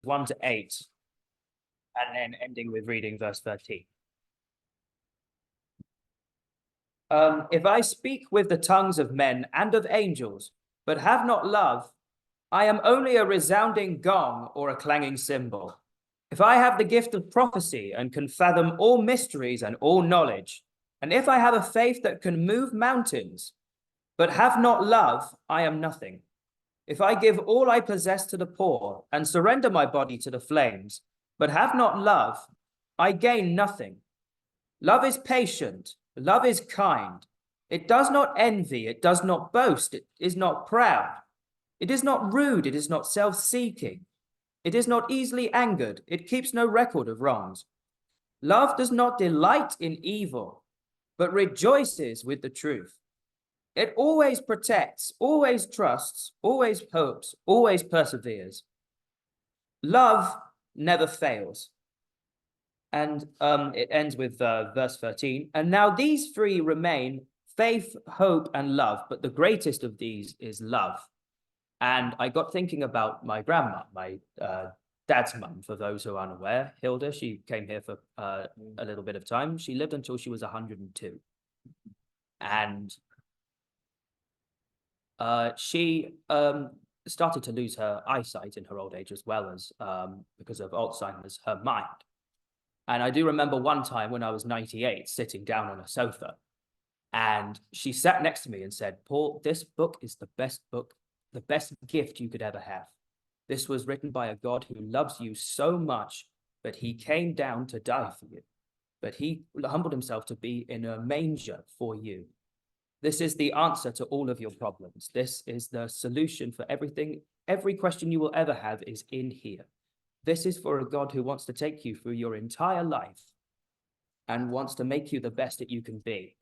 1 to 8, and then ending with reading verse 13. If I speak with the tongues of men and of angels, but have not love, I am only a resounding gong or a clanging cymbal. If I have the gift of prophecy and can fathom all mysteries and all knowledge, and if I have a faith that can move mountains, but have not love, I am nothing. If I give all I possess to the poor and surrender my body to the flames, but have not love, I gain nothing. Love is patient. Love is kind. It does not envy. It does not boast. It is not proud. It is not rude. It is not self-seeking. It is not easily angered. It keeps no record of wrongs. Love does not delight in evil, but rejoices with the truth. It always protects, always trusts, always hopes, always perseveres. Love never fails. And it ends with verse 13. And now these three remain, faith, hope, and love. But the greatest of these is love. And I got thinking about my grandma, my dad's mum, for those who are unaware. Hilda, she came here for a little bit of time. She lived until she was 102. And she started to lose her eyesight in her old age, as well as because of Alzheimer's, her mind. And I do remember one time when I was 98, sitting down on a sofa, and she sat next to me and said, "Paul, this book is the best book, the best gift you could ever have. This was written by a God who loves you so much that he came down to die for you, but he humbled himself to be in a manger for you. This is the answer to all of your problems. This is the solution for everything. Every question you will ever have is in here. This is for a God who wants to take you through your entire life and wants to make you the best that you can be."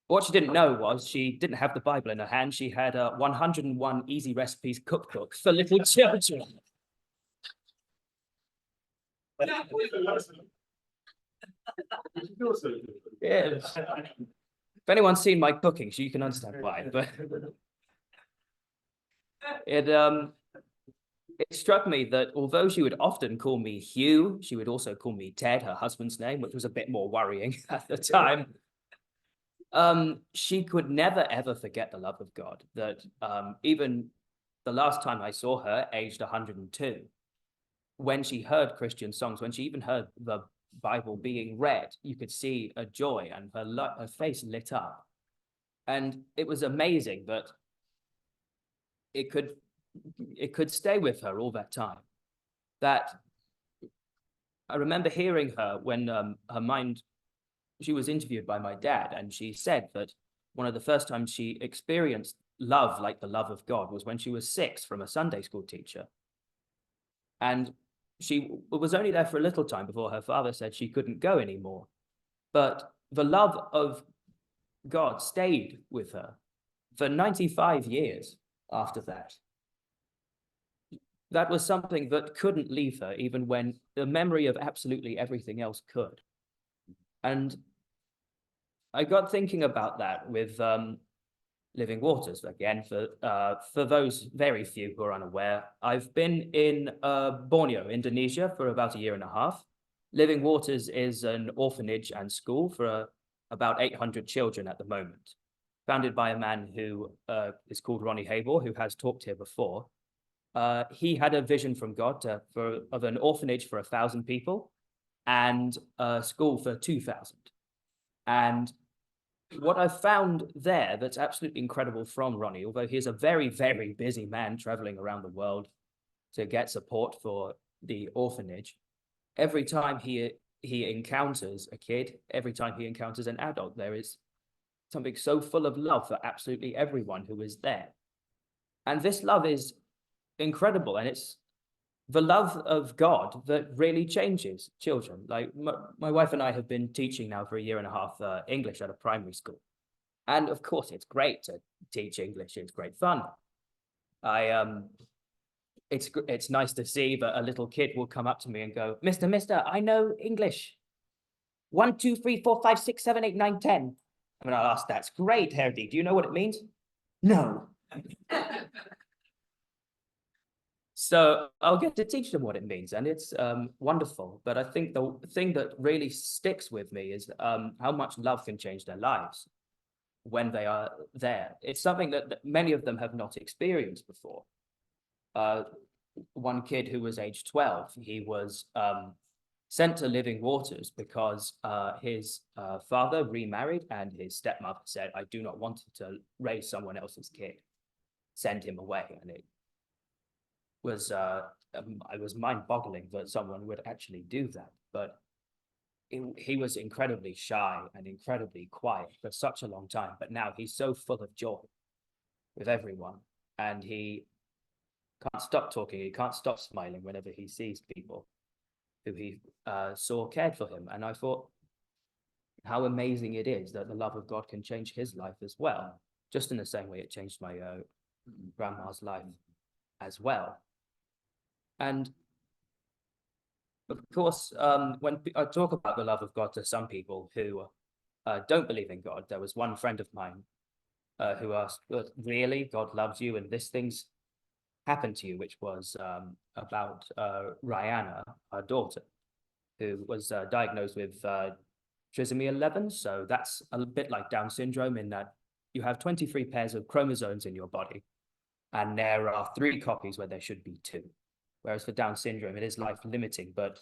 What she didn't know was she didn't have the Bible in her hand. She had a 101 Easy Recipes cookbook for little children. Yes. If anyone's seen my cooking, you can understand why. But it struck me that although she would often call me Hugh, she would also call me Ted, her husband's name, which was a bit more worrying at the time. She could never, ever forget the love of God. That even the last time I saw her, aged 102, when she heard Christian songs, when she even heard the Bible being read, you could see a joy, and her face lit up. And it was amazing that it could stay with her all that time. That I remember hearing her when she was interviewed by my dad, and she said that one of the first times she experienced love like the love of God was when she was 6 from a Sunday school teacher. And she was only there for a little time before her father said she couldn't go anymore. But the love of God stayed with her for 95 years after that. That was something that couldn't leave her, even when the memory of absolutely everything else could. And I got thinking about that with Living Waters again. For those very few who are unaware, I've been in Borneo, Indonesia, for about 1.5 years. Living Waters is an orphanage and school for about 800 children at the moment, founded by a man who is called Ronnie Habor, who has talked here before. He had a vision from God of an orphanage for 1,000 people and a school for 2,000. And what I found there that's absolutely incredible from Ronnie, although he's a very, very busy man traveling around the world to get support for the orphanage, every time he encounters a kid, every time he encounters an adult, there is something so full of love for absolutely everyone who is there. And this love is incredible, and it's the love of God that really changes children. Like my wife and I have been teaching now for 1.5 years English at a primary school. And of course, it's great to teach English. It's great fun. It's nice to see that a little kid will come up to me and go, Mister, I know English. 1, 2, 3, 4, 5, 6, 7, 8, 9, 10. I mean, I'll ask, that's great, Herdy. Do you know what it means? No. So I'll get to teach them what it means, and it's wonderful. But I think the thing that really sticks with me is how much love can change their lives when they are there. It's something that many of them have not experienced before. One kid who was age 12, he was sent to Living Waters because his father remarried and his stepmother said, I do not want to raise someone else's kid. Send him away. And it was mind-boggling that someone would actually do that. But he was incredibly shy and incredibly quiet for such a long time. But now he's so full of joy with everyone. And he can't stop talking. He can't stop smiling whenever he sees people who he saw cared for him. And I thought how amazing it is that the love of God can change his life as well, just in the same way it changed my grandma's life as well. And of course, when I talk about the love of God to some people who don't believe in God, there was one friend of mine who asked, really, God loves you and this thing's happened to you, which was about Rihanna, our daughter, who was diagnosed with trisomy 11. So that's a bit like Down syndrome in that you have 23 pairs of chromosomes in your body, and there are 3 copies where there should be 2. Whereas for Down syndrome, it is life limiting, but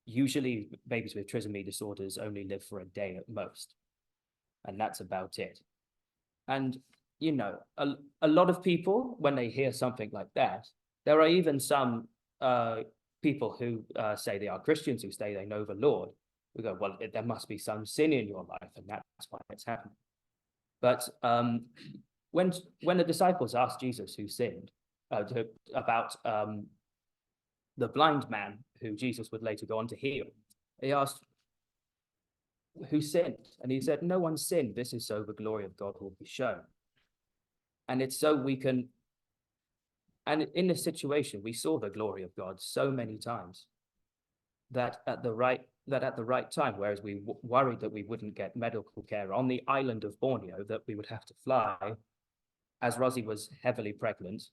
usually babies with trisomy disorders only live for a day at most. And that's about it. And, you know, a lot of people, when they hear something like that, there are even some people who say they are Christians, who say they know the Lord. We go, well, there must be some sin in your life, and that's why it's happening. But when the disciples asked Jesus who sinned about the blind man who Jesus would later go on to heal, he asked, who sinned? And he said, no one sinned. This is so the glory of God will be shown. And it's so we can, and in this situation, we saw the glory of God so many times that at the right time, whereas we worried that we wouldn't get medical care on the island of Borneo, that we would have to fly, as Rosie was heavily pregnant,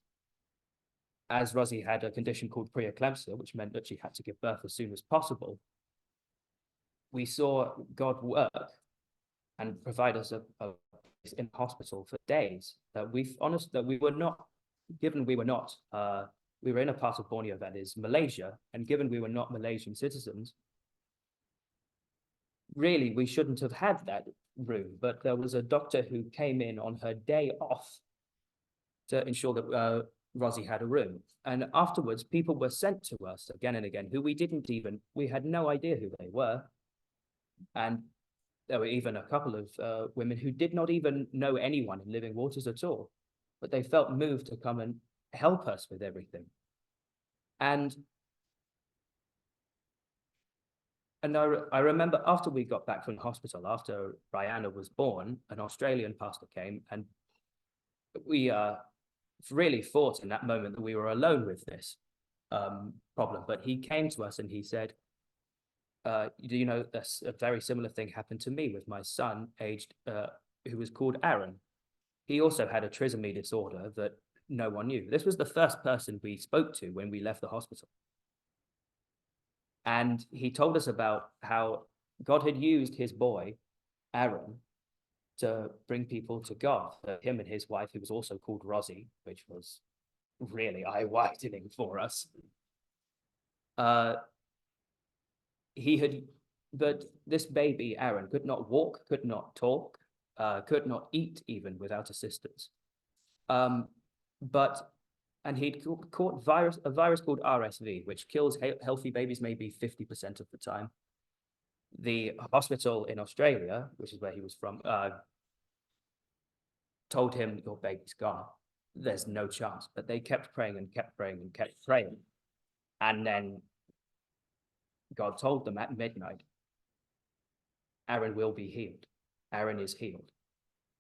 as Rosie had a condition called preeclampsia, which meant that she had to give birth as soon as possible, we saw God work and provide us a place in hospital for days that we were not, given we were not, we were in a part of Borneo that is Malaysia, and given we were not Malaysian citizens, really we shouldn't have had that room. But there was a doctor who came in on her day off to ensure that Rosie had a room. And afterwards, people were sent to us again and again who we had no idea who they were. And there were even a couple of women who did not even know anyone in Living Waters at all, but they felt moved to come and help us with everything. And I remember after we got back from the hospital, after Rihanna was born, an Australian pastor came, and we really thought in that moment that we were alone with this problem. But he came to us and he said, do you know, a very similar thing happened to me with my son, who was called Aaron. He also had a trisomy disorder that no one knew. This was the first person we spoke to when we left the hospital. And he told us about how God had used his boy, Aaron, to bring people to God. Him and his wife, who was also called Rosie, which was really eye-widening for us. But this baby, Aaron, could not walk, could not talk, could not eat even without assistance. And he'd caught a virus called RSV, which kills healthy babies maybe 50% of the time. The hospital in Australia, which is where he was from, told him, your baby's gone. There's no chance. But they kept praying and kept praying and kept praying. And then God told them at midnight, Aaron will be healed. Aaron is healed.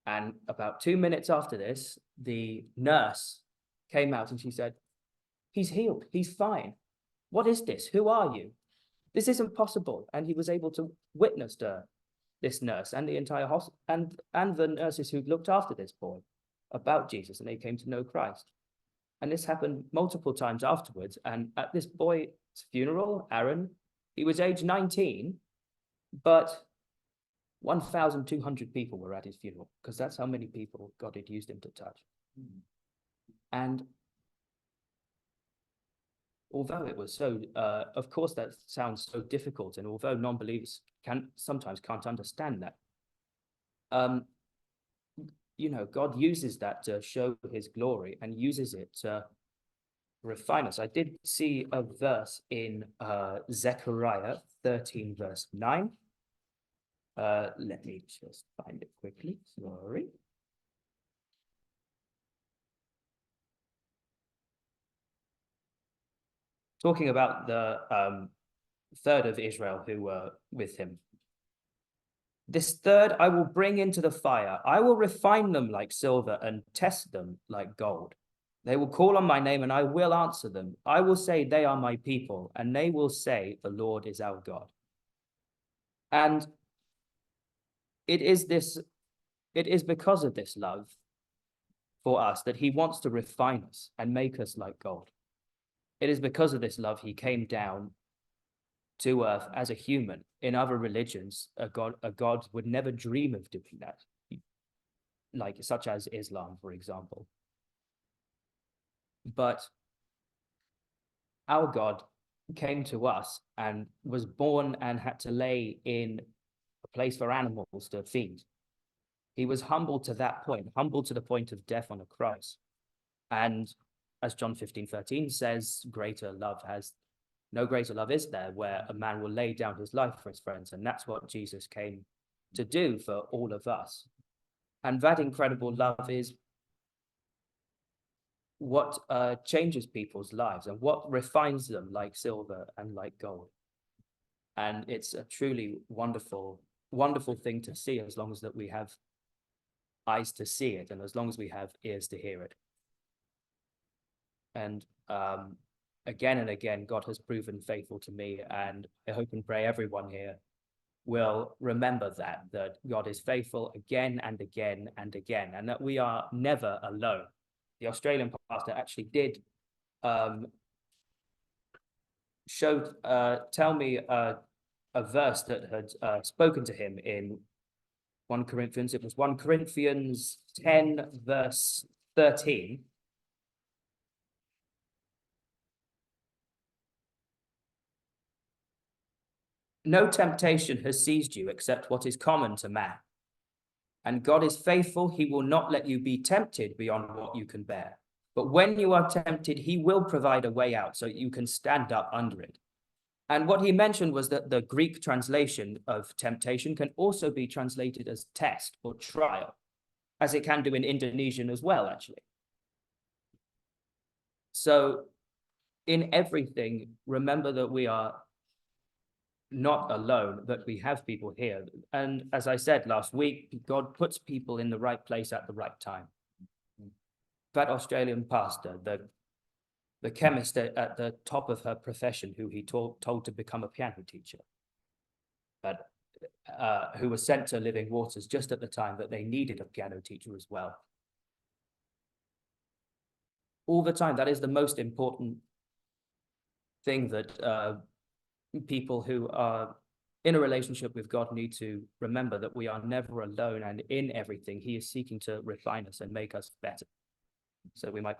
And about 2 minutes after this, the nurse came out and she said, he's healed, he's fine. What is this? Who are you? This isn't possible. And he was able to witness to this nurse and the entire hospital and the nurses who looked after this boy about Jesus, and they came to know Christ. And this happened multiple times afterwards. And at this boy's funeral, Aaron, he was age 19, but 1,200 people were at his funeral, because that's how many people God had used him to touch. And although it was so, of course, that sounds so difficult, and although non-believers sometimes can't understand that, God uses that to show his glory and uses it to refine us. I did see a verse in Zechariah 13, verse 9. Let me just find it quickly. Sorry. Talking about the third of Israel who were with him. This third I will bring into the fire. I will refine them like silver and test them like gold. They will call on my name and I will answer them. I will say they are my people, and they will say the Lord is our God. And it is because of this love for us that he wants to refine us and make us like gold. It is because of this love he came down to earth as a human. In other religions, a god would never dream of doing that, such as Islam, for example. But our God came to us and was born and had to lay in a place for animals to feed. He was humble to that point, humble to the point of death on a cross. And as John 15:13 says, no greater love is there, where a man will lay down his life for his friends. And that's what Jesus came to do for all of us. And that incredible love is what changes people's lives and what refines them like silver and like gold. And it's a truly wonderful, wonderful thing to see, as long as that we have eyes to see it and as long as we have ears to hear it. And again and again, God has proven faithful to me, and I hope and pray everyone here will remember that God is faithful again and again and again, and that we are never alone. The Australian pastor actually did tell me a verse that had spoken to him in 1 Corinthians. It was 1 Corinthians 10, verse 13. No temptation has seized you except what is common to man. And God is faithful. He will not let you be tempted beyond what you can bear. But when you are tempted, he will provide a way out so you can stand up under it. And what he mentioned was that the Greek translation of temptation can also be translated as test or trial, as it can do in Indonesian as well, actually. So in everything, remember that we are not alone, that we have people here. And as I said last week, God puts people in the right place at the right time. That Australian pastor, the chemist at the top of her profession, who he told to become a piano teacher, but who was sent to Living Waters just at the time that they needed a piano teacher as well. All the time, that is the most important thing that people who are in a relationship with God need to remember, that we are never alone, and in everything he is seeking to refine us and make us better, so we might